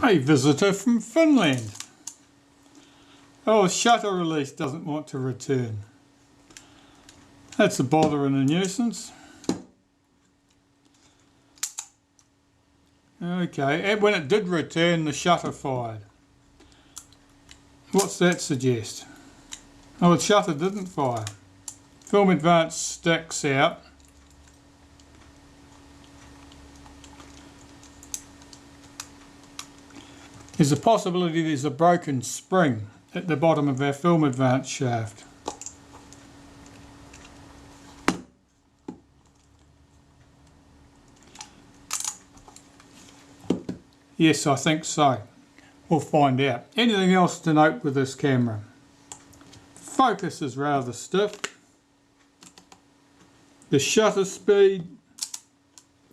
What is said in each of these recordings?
A visitor from Finland. Oh, shutter release doesn't want to return. That's a bother and a nuisance. Okay, and when it did return, the shutter fired. What's that suggest? Oh, the shutter didn't fire. Film Advance sticks out. There's a possibility there's a broken spring at the bottom of our Film Advance shaft. Yes, I think so. We'll find out. Anything else to note with this camera? Focus is rather stiff. The shutter speed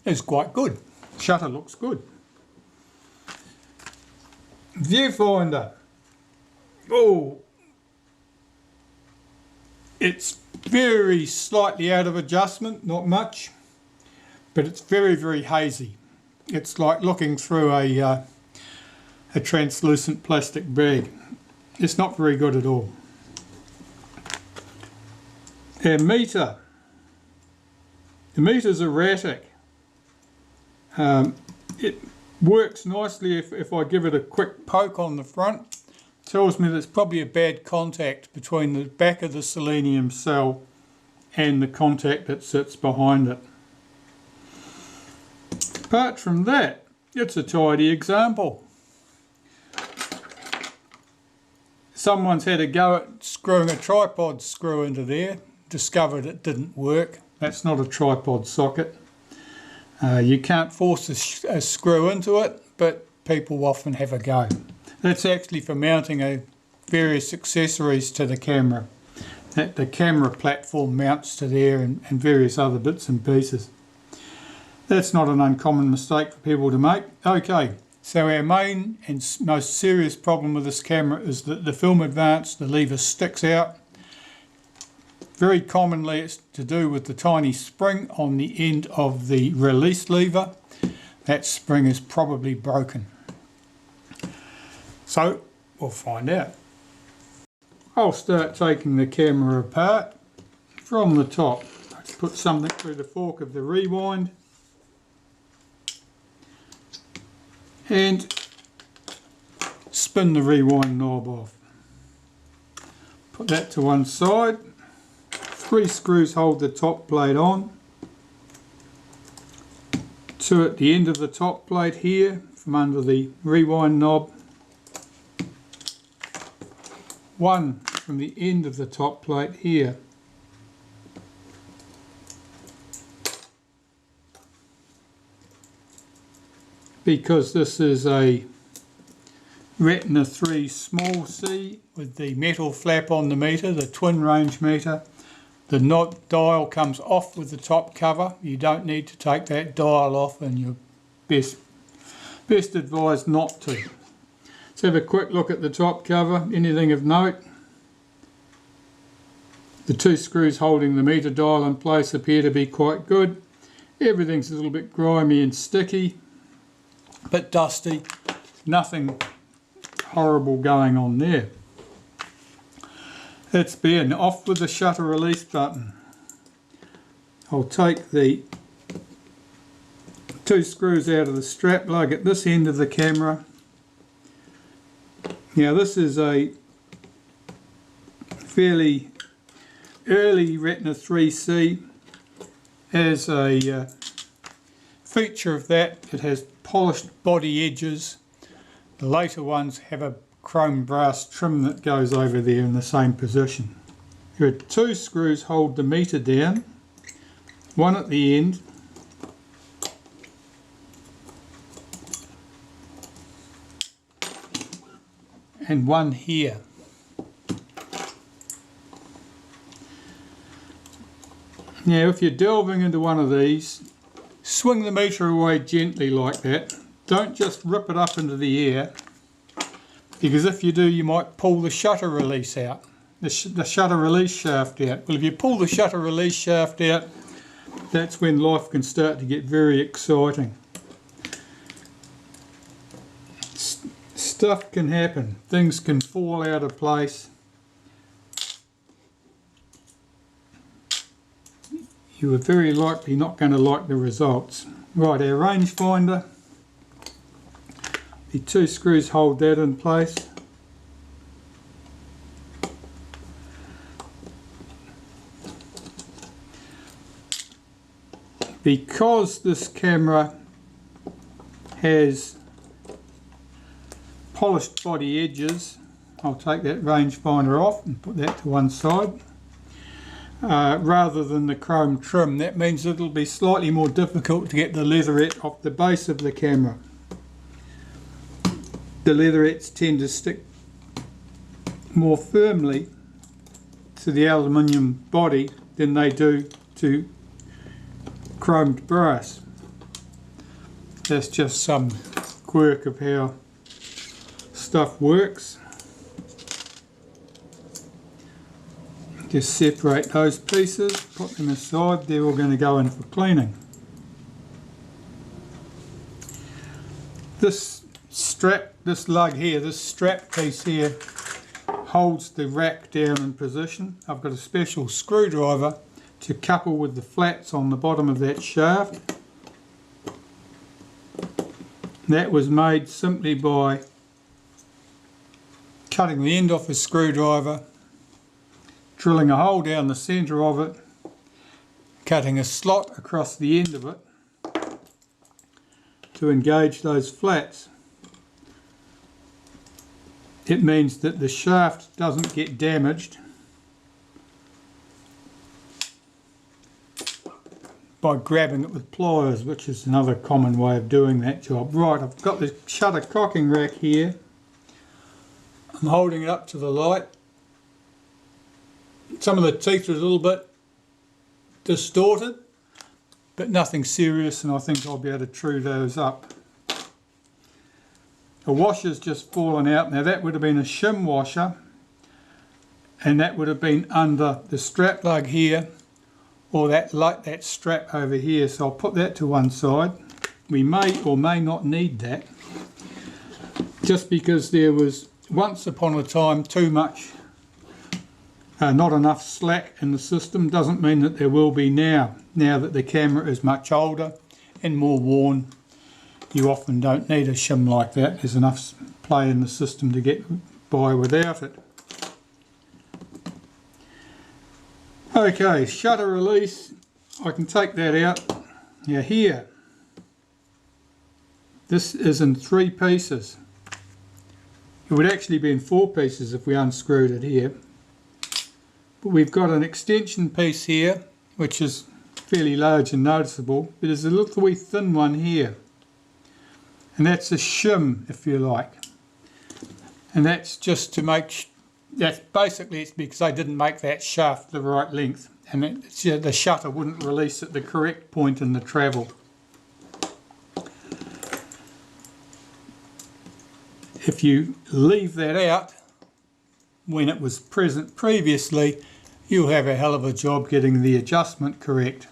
is quite good. Shutter looks good. Viewfinder. Oh, it's very slightly out of adjustment, not much, but it's very, very hazy. It's like looking through a translucent plastic bag. It's not very good at all. Our meter. The meter's erratic. It works nicely if I give it a quick poke on the front. Tells me there's probably a bad contact between the back of the selenium cell and the contact that sits behind it. Apart from that, it's a tidy example. Someone's had a go at screwing a tripod screw into there, discovered it didn't work. That's not a tripod socket. You can't force a screw into it, but people often have a go. That's actually for mounting various accessories to the camera. That the camera platform mounts to there and various other bits and pieces. That's not an uncommon mistake for people to make. Okay, so our main and most serious problem with this camera is that the Film Advance, the lever sticks out. Very commonly it's to do with the tiny spring on the end of the release lever. That spring is probably broken. So we'll find out. I'll start taking the camera apart from the top. Let's put something through the fork of the rewind. And spin the rewind knob off. Put that to one side. 3 screws hold the top plate on. 2 at the end of the top plate here from under the rewind knob. 1 from the end of the top plate here. Because this is a Retina 3 small C with the metal flap on the meter, the twin range meter. The knob dial comes off with the top cover. You don't need to take that dial off, and you're best advised not to. Let's have a quick look at the top cover. Anything of note? The 2 screws holding the meter dial in place appear to be quite good. Everything's a little bit grimy and sticky. Bit dusty, nothing horrible going on there. Let's begin. Off with the shutter release button. I'll take the 2 screws out of the strap lug at this end of the camera. Now this is a fairly early Retina 3C. As a feature of that, it has polished body edges. The later ones have a chrome brass trim that goes over there in the same position. Your 2 screws hold the meter down, 1 at the end and 1 here. Now if you're delving into one of these, swing the meter away gently like that. Don't just rip it up into the air, because if you do you might pull the shutter release out, the shutter release shaft out. Well, if you pull the shutter release shaft out, that's when life can start to get very exciting. Stuff can happen, things can fall out of place. You are very likely not going to like the results. Right, our rangefinder, the 2 screws hold that in place. Because this camera has polished body edges, I'll take that rangefinder off and put that to one side. Rather than the chrome trim, that means it'll be slightly more difficult to get the leatherette off the base of the camera. The leatherettes tend to stick more firmly to the aluminium body than they do to chromed brass. That's just some quirk of how stuff works. Just separate those pieces, put them aside, they're all going to go in for cleaning. This strap, this lug here, this strap piece here holds the rack down in position. I've got a special screwdriver to couple with the flats on the bottom of that shaft. That was made simply by cutting the end off a screwdriver, drilling a hole down the centre of it, cutting a slot across the end of it to engage those flats. It means that the shaft doesn't get damaged by grabbing it with pliers, which is another common way of doing that job. Right, I've got the shutter cocking rack here. I'm holding it up to the light. Some of the teeth are a little bit distorted, but nothing serious, and I think I'll be able to true those up. The washer's just fallen out. Now that would have been a shim washer, and that would have been under the strap lug here, or that strap over here, so I'll put that to one side. We may or may not need that, just because there was once upon a time too much, not enough slack in the system doesn't mean that there will be now. Now that the camera is much older and more worn, you often don't need a shim like that. There's enough play in the system to get by without it. Okay, shutter release, I can take that out. Now here, this is in 3 pieces. It would actually be in 4 pieces if we unscrewed it here. But we've got an extension piece here, which is fairly large and noticeable, but there's a little wee thin one here. And that's a shim, if you like. And that's just to make, that's basically it's because I didn't make that shaft the right length, and the shutter wouldn't release at the correct point in the travel. If you leave that out when it was present previously, you'll have a hell of a job getting the adjustment correct.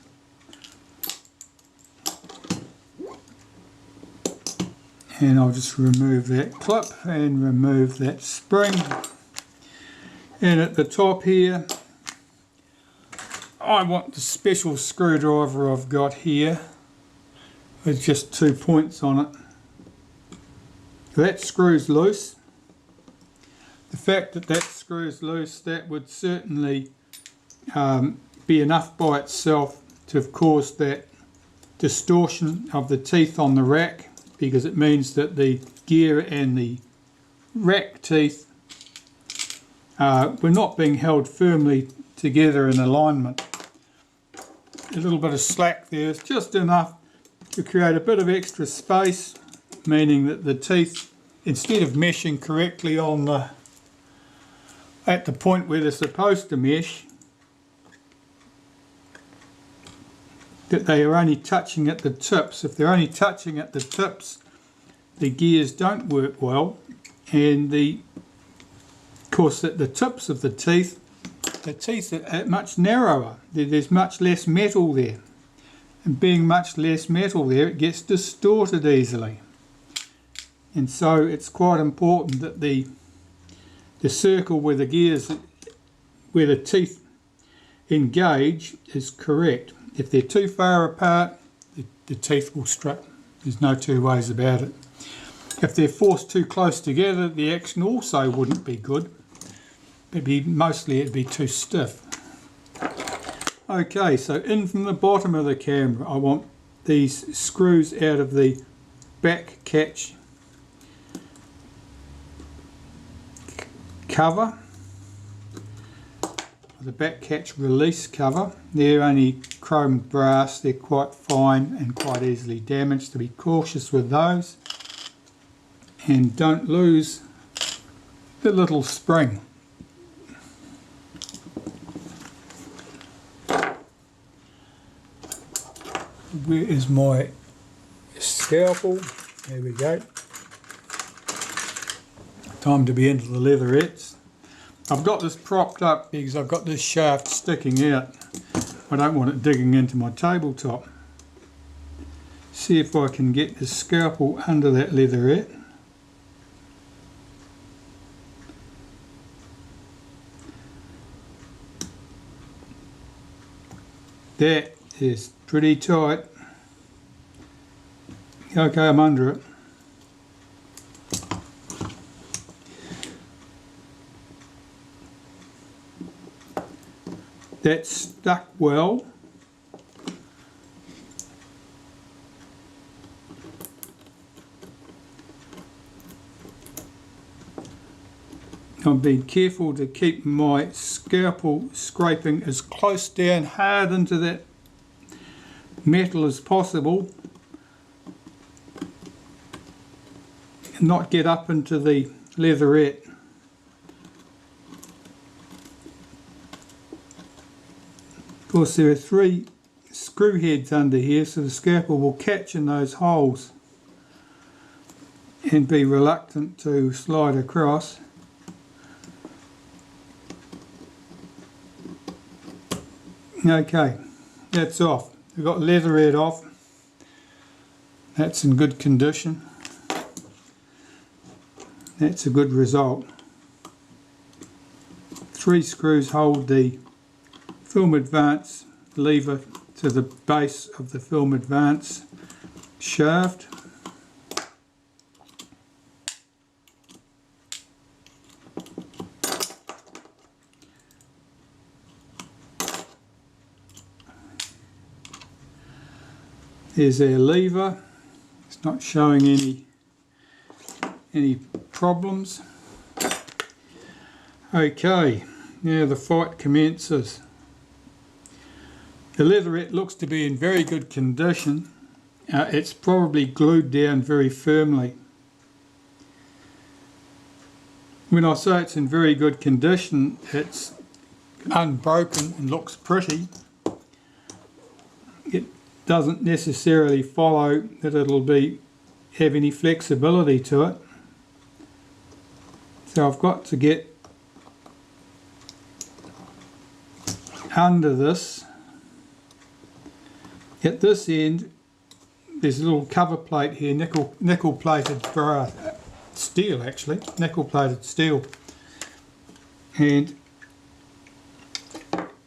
And I'll just remove that clip and remove that spring. And at the top here, I want the special screwdriver I've got here with just 2 points on it. That screw's loose. The fact that that screw's loose, that would certainly be enough by itself to have caused that distortion of the teeth on the rack, because it means that the gear and the rack teeth were not being held firmly together in alignment. A little bit of slack there is just enough to create a bit of extra space, meaning that the teeth, instead of meshing correctly on at the point where they're supposed to mesh, that they are only touching at the tips. If they're only touching at the tips, the gears don't work well, and of course at the tips of the teeth are much narrower. There's much less metal there, and being much less metal there, it gets distorted easily. and so it's quite important that the circle where the gears, where the teeth engage, is correct. If they're too far apart, the teeth will strip. There's no two ways about it. If they're forced too close together, the action also wouldn't be good. Mostly it'd be too stiff. Okay, so in from the bottom of the camera, I want these screws out of the back catch cover, the back catch release cover. They're only chrome brass, they're quite fine and quite easily damaged, so be cautious with those. And don't lose the little spring. Where is my scalpel? There we go. Time to be into the leatherettes. I've got this propped up because I've got this shaft sticking out. I don't want it digging into my tabletop. See if I can get the scalpel under that leatherette. That is pretty tight. Okay, I'm under it. That's stuck well. I'm being careful to keep my scalpel scraping as close down hard into that metal as possible and not get up into the leatherette. Of course, there are 3 screw heads under here, so the scalpel will catch in those holes and be reluctant to slide across. Okay, that's off. We've got leatherette off. That's in good condition. That's a good result. 3 screws hold the film advance lever to the base of the film advance shaft. There's our lever. It's not showing any problems. Okay, now the fight commences. The leatherette looks to be in very good condition. It's probably glued down very firmly. When I say it's in very good condition, it's unbroken and looks pretty. It doesn't necessarily follow that it'll have any flexibility to it. So I've got to get under this. At this end, there's a little cover plate here, nickel plated brass, steel actually, nickel plated steel, and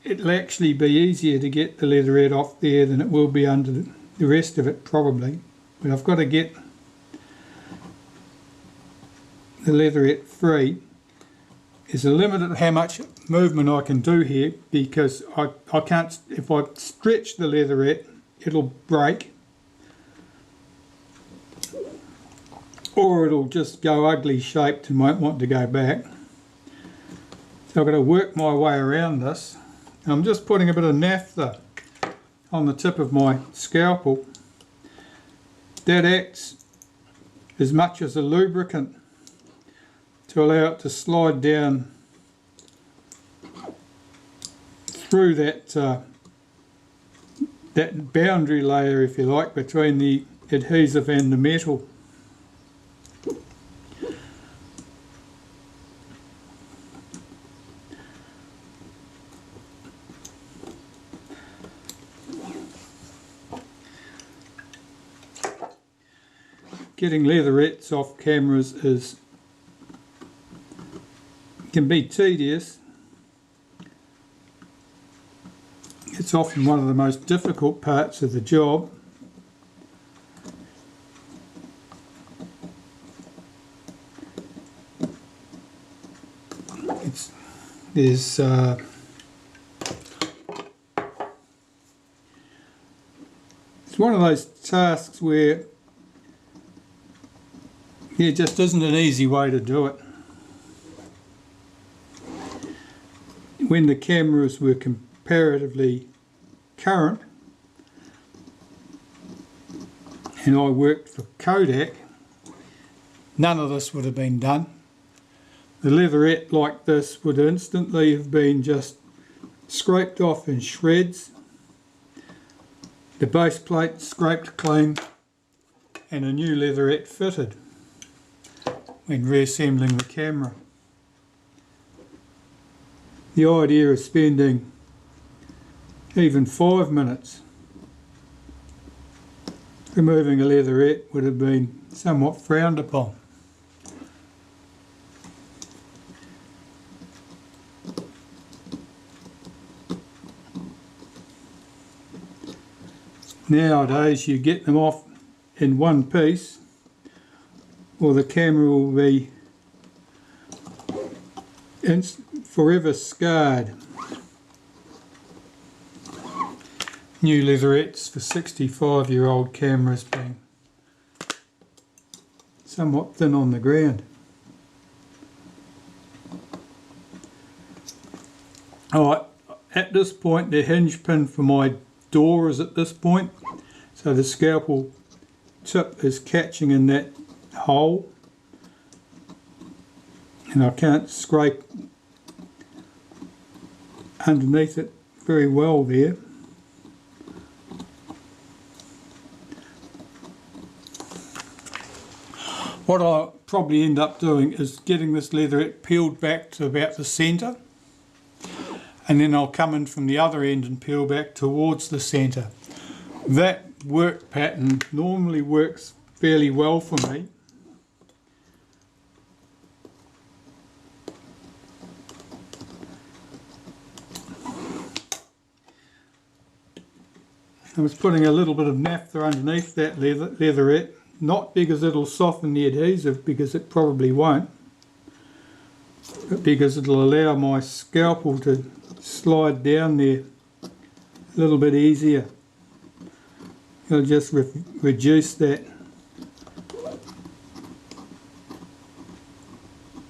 it'll actually be easier to get the leatherette off there than it will be under the rest of it probably. But I've got to get the leatherette free. There's a limit at how much movement I can do here because I can't, if I stretch the leatherette, it'll break or it'll just go ugly shaped and won't want to go back. So I've got to work my way around this. I'm just putting a bit of naphtha on the tip of my scalpel. That acts as much as a lubricant to allow it to slide down through that that boundary layer, if you like, between the adhesive and the metal. getting leatherettes off cameras can be tedious. It's often one of the most difficult parts of the job. It's one of those tasks where there just isn't an easy way to do it. When the cameras were comparatively current and I worked for Kodak, none of this would have been done. The leatherette like this would instantly have been just scraped off in shreds, the base plate scraped clean, and a new leatherette fitted when reassembling the camera. The idea of spending even 5 minutes removing a leatherette would have been somewhat frowned upon. Nowadays you get them off in one piece or the camera will be forever scarred. New leatherettes for 65-year-old cameras being somewhat thin on the ground. Alright, at this point the hinge pin for my door is at this point, so the scalpel tip is catching in that hole and I can't scrape underneath it very well there. What I'll probably end up doing is getting this leatherette peeled back to about the centre, and then I'll come in from the other end and peel back towards the centre. That work pattern normally works fairly well for me. I was putting a little bit of naphtha underneath that leatherette, not because it'll soften the adhesive, because it probably won't, but because it'll allow my scalpel to slide down there a little bit easier. It'll just reduce that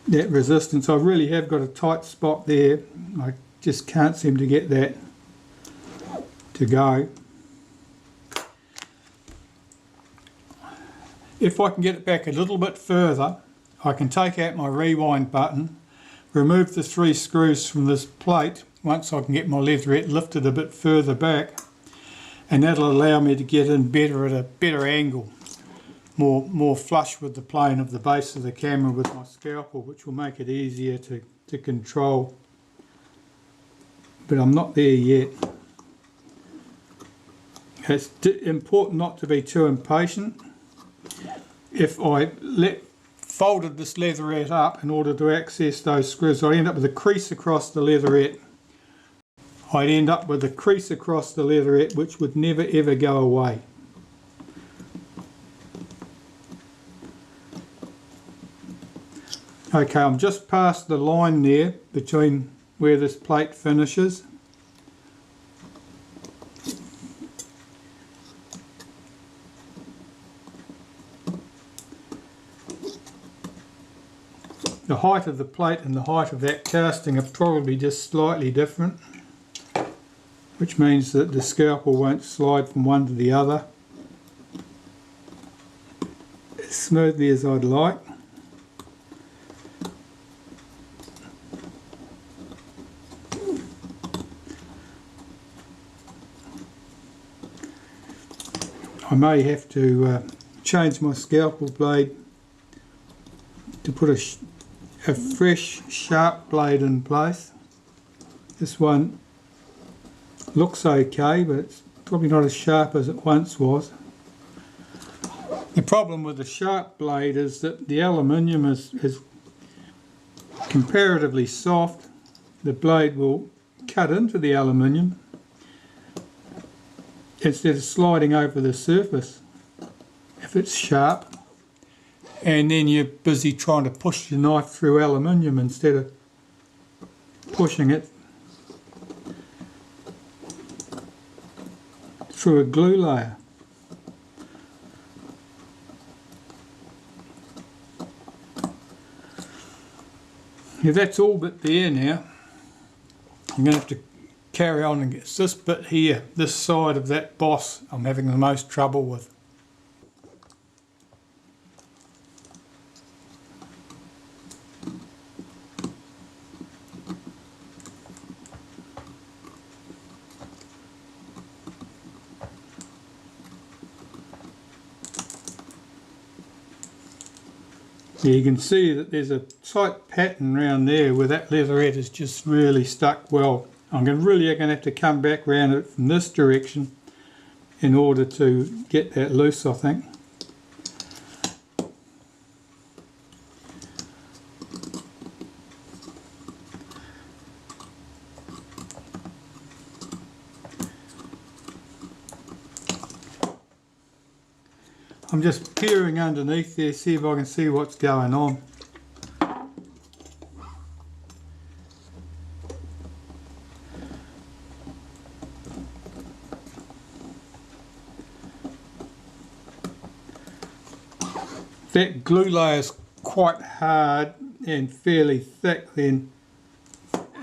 resistance. I really have got a tight spot there. I just can't seem to get that to go. If I can get it back a little bit further, I can take out my rewind button, remove the 3 screws from this plate once I can get my leatherette lifted a bit further back, and that'll allow me to get in better at a better angle, more flush with the plane of the base of the camera with my scalpel, which will make it easier to control. But I'm not there yet. It's important not to be too impatient. If I folded this leatherette up in order to access those screws, I end up with a crease across the leatherette. I'd end up with a crease across the leatherette which would never ever go away. Okay, I'm just past the line there between where this plate finishes. The height of the plate and the height of that casting are probably just slightly different, which means that the scalpel won't slide from one to the other as smoothly as I'd like. I may have to change my scalpel blade to put a fresh sharp blade in place. This one looks okay, but it's probably not as sharp as it once was. The problem with the sharp blade is that the aluminium is comparatively soft. The blade will cut into the aluminium instead of sliding over the surface if it's sharp, and then you're busy trying to push your knife through aluminium instead of pushing it through a glue layer. Yeah, that's all but there now. I'm going to have to carry on and get this bit here, this side of that boss, I'm having the most trouble with. Yeah, you can see that there's a tight pattern around there where that leatherette is just really stuck well. I'm really going to have to come back around it from this direction in order to get that loose, I think. I'm just peering underneath there, see if I can see what's going on. That glue layer is quite hard and fairly thick, then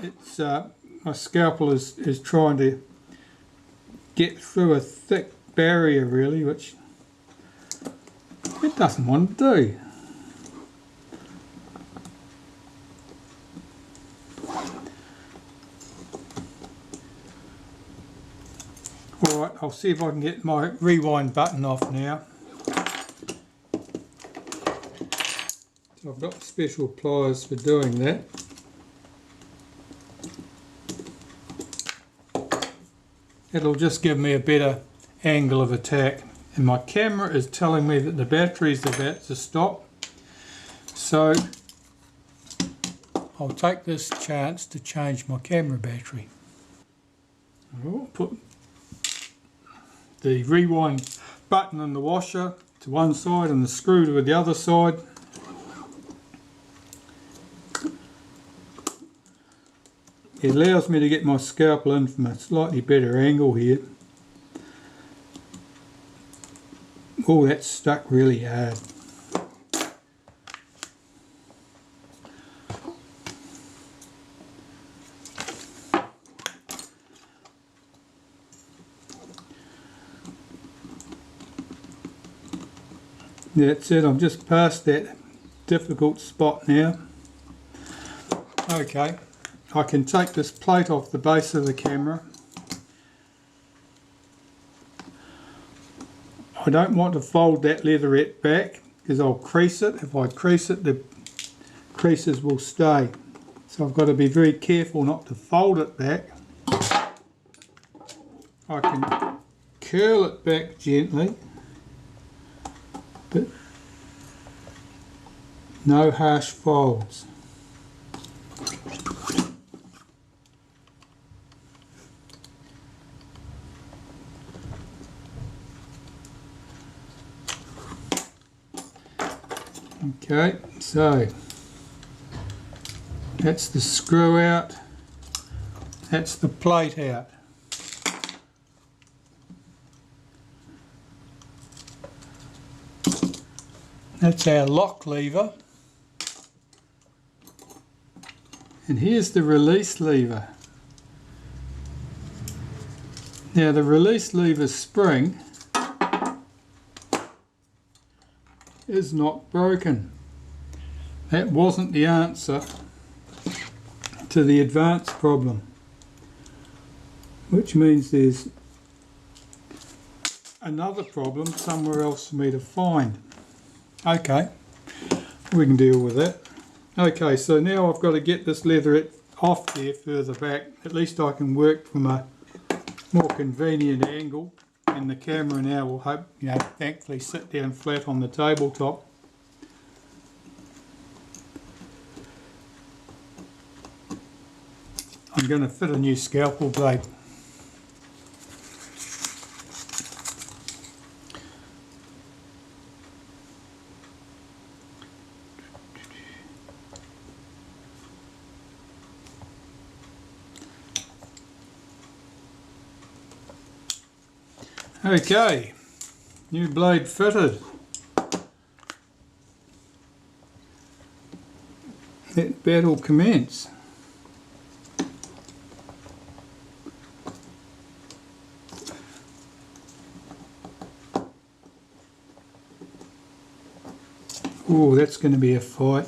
it's my scalpel is trying to get through a thick barrier really, which it doesn't want to do. Alright, I'll see if I can get my rewind button off now. So I've got special pliers for doing that. It'll just give me a better angle of attack. And my camera is telling me that the battery's about to stop, so I'll take this chance to change my camera battery. I'll put the rewind button in the washer to one side and the screw to the other side. It allows me to get my scalpel in from a slightly better angle here. Oh, that's stuck really hard. That's it, I'm just past that difficult spot now. Okay, I can take this plate off the base of the camera. I don't want to fold that leatherette back because I'll crease it. If I crease it, the creases will stay. So I've got to be very careful not to fold it back. I can curl it back gently, but no harsh folds. Okay, so that's the screw out, that's the plate out. That's our lock lever. And here's the release lever. Now the release lever spring is not broken. That wasn't the answer to the advanced problem, which means there's another problem somewhere else for me to find. Okay, we can deal with that. Okay, so now I've got to get this leatherette off there further back. At least I can work from a more convenient angle. and the camera now will thankfully sit down flat on the tabletop. I'm going to fit a new scalpel blade. Okay, new blade fitted. Let battle commence. Oh, that's going to be a fight.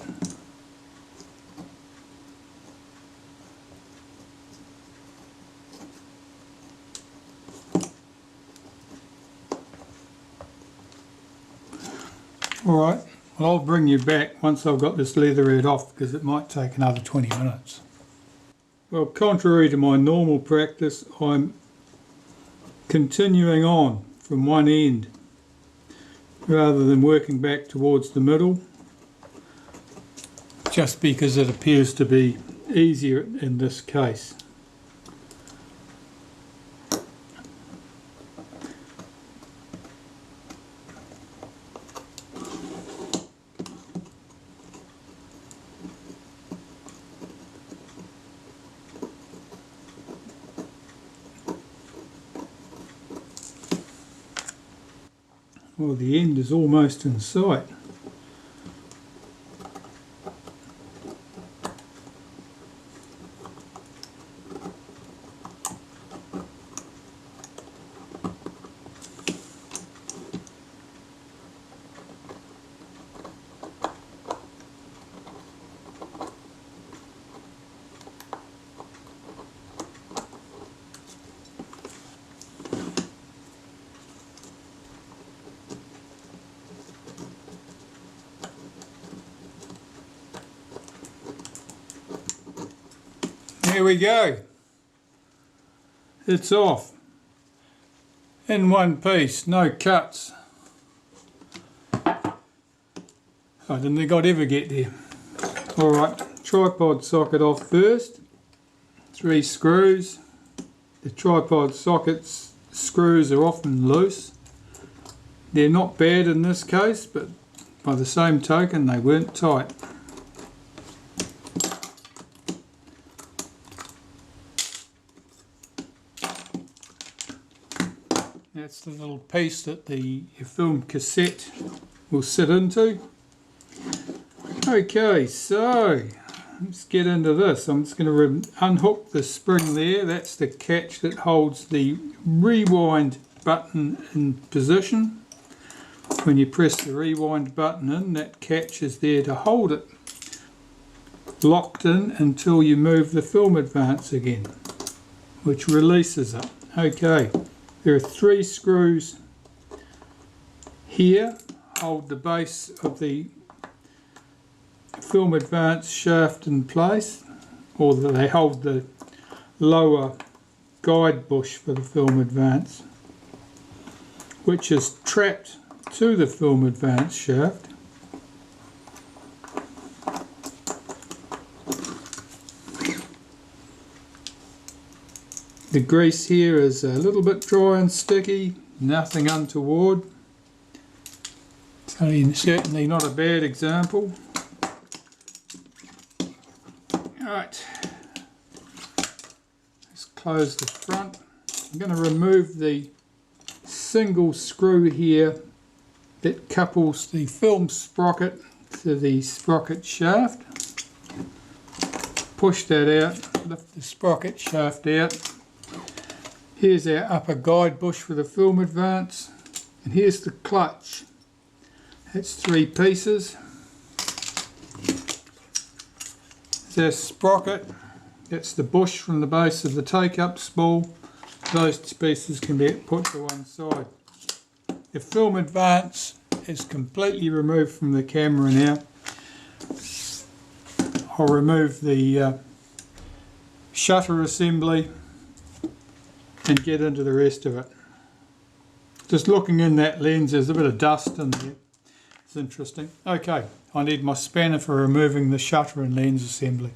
Alright, well, I'll bring you back once I've got this leatherette off, because it might take another 20 minutes. Well, contrary to my normal practice, I'm continuing on from one end rather than working back towards the middle, just because it appears to be easier in this case. Well, the end is almost in sight. Here we go. It's off. In one piece, no cuts. I didn't think I'd ever get there. Alright, tripod socket off first. 3 screws. The tripod sockets screws are often loose. They're not bad in this case, but by the same token they weren't tight. That's the little piece that your film cassette will sit into. Okay, so let's get into this. I'm just going to unhook the spring there. That's the catch that holds the rewind button in position. When you press the rewind button in, that catch is there to hold it locked in until you move the film advance again, which releases it. Okay. There are 3 screws here, hold the base of the film advance shaft in place, or they hold the lower guide bush for the film advance, which is trapped to the film advance shaft. The grease here is a little bit dry and sticky, nothing untoward. Certainly not a bad example. Alright, let's close the front. I'm going to remove the single screw here that couples the film sprocket to the sprocket shaft. Push that out, lift the sprocket shaft out. Here's our upper guide bush for the film advance, and here's the clutch. That's 3 pieces. There's our sprocket. That's the bush from the base of the take-up spool. Those 2 pieces can be put to one side. The film advance is completely removed from the camera now. I'll remove the shutter assembly and get into the rest of it. Just looking in that lens, there's a bit of dust in there. It's interesting. Okay, I need my spanner for removing the shutter and lens assembly.